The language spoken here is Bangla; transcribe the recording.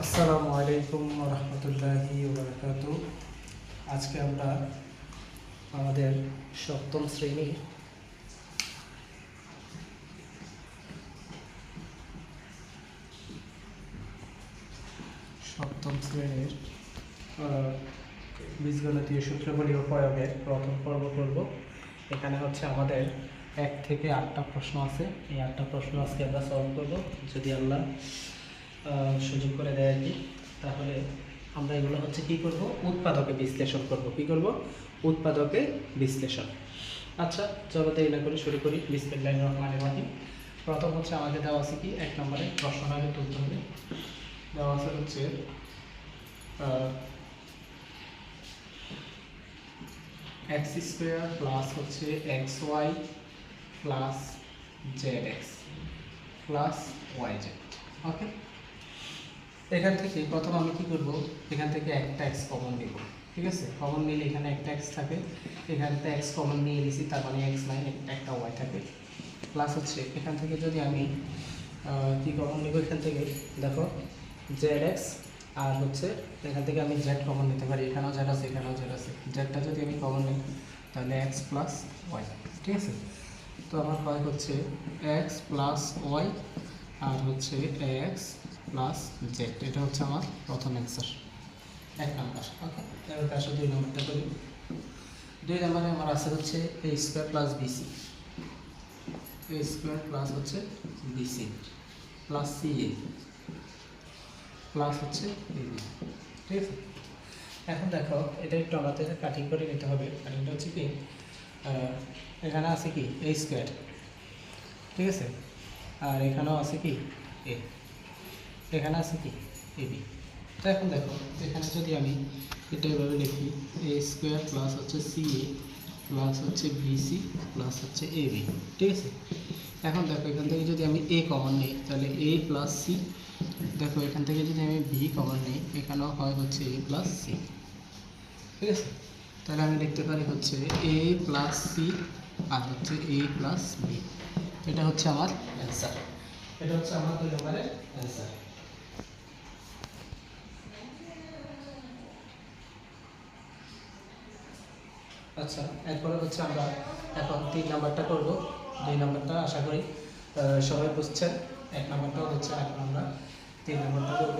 আসসালামু আলাইকুম রহমতুল্লাহি ওবরাকাতু। আজকে আমরা আমাদের সপ্তম শ্রেণীর বীজগণিতীয় সূত্রাবলী ও প্রয়োগের প্রথম পর্ব করব। এখানে হচ্ছে আমাদের 1 থেকে 8টা প্রশ্ন আছে। এই 8টা প্রশ্ন আজকে আমরা সলভ করব, যদি আল্লাহ সুযোগ করে দেয় আর কি। তাহলে আমরা এগুলো হচ্ছে কি করব, উৎপাদকে বিশ্লেষণ করব। কি করব? উৎপাদকে বিশ্লেষণ। আচ্ছা, চলো দেরি না করে শুরু করি। বিসমিল্লাহির রহমানির রহিম। প্রথম হচ্ছে আমাদের দেওয়া আছে কি, 1 নম্বরে প্রশ্নটা আগে তুলতে হবে। দেওয়া আছে হচ্ছে x স্কোয়ার প্লাস হচ্ছে xy plus zx plus yz। ওকে, এখান থেকে প্রথম আমি কি করব, এখান থেকে একটা x কমন নিব। ঠিক আছে, কমন নিলে এখানে একটা x থাকে, এখানতে x কমন নিয়ে নিছি, তার মানে x নাই, একটা y থাকে। প্লাস হচ্ছে এখান থেকে যদি আমি কি কমন নিব, এখান থেকে দেখো zx, আর হচ্ছে এখান থেকে আমি z কমন নিতে পারি, এখানেও z আছে, এখানেও z আছে। zটা যদি আমি কমন নিই তাহলে x প্লাস y। ঠিক আছে, তো আমার হয় হচ্ছে x প্লাস y আর হচ্ছে x প্লাস জেড। এটা হচ্ছে আমার প্রথম অ্যান্সার, 1 নাম্বার। ওকে, এবার তার সাথে 2 নাম্বারটা করি। 2 নাম্বারে আমার আছে হচ্ছে এ স্কোয়ার প্লাস বিসি, এ স্কোয়ার প্লাস হচ্ছে বিসি প্লাস সিএ প্লাস হচ্ছে বিবি। ঠিক আছে, এখন দেখো এটা একটু আমাদের কাটিং করে নিতে হবে। কাটিংটা হচ্ছে কি, এখানে আছে কি এ স্কোয়ার, ঠিক আছে, আর এখানেও আছে কি এ, এখানে আছে কি এবি। তো এখন দেখো এখানে যদি আমি এটা এভাবে লিখি, এ স্কোয়ার প্লাস হচ্ছে সিএ প্লাস হচ্ছে বিসি প্লাস হচ্ছে এবি। ঠিক আছে, এখন দেখো এখান থেকে যদি আমি এ কমন নিই তাহলে এ প্লাস সি। দেখো এখান থেকে যদি আমি বি কমন নিই, এখানেও হয় হচ্ছে এ প্লাস সি। ঠিক আছে, তাহলে আমি লিখতে পারি হচ্ছে এ প্লাস সি আর হচ্ছে এ প্লাস বি। এটা হচ্ছে আমার অ্যান্সার, এটা হচ্ছে আমার 2 নম্বরের অ্যান্সার। আচ্ছা, এরপরে হচ্ছে আমরা এখন 3 নাম্বারটা করব। 2 নাম্বারটা আশা করি সবাই বুঝছেন, 1 নাম্বারটাও হচ্ছে, এখন আমরা 3 নাম্বারটা করব।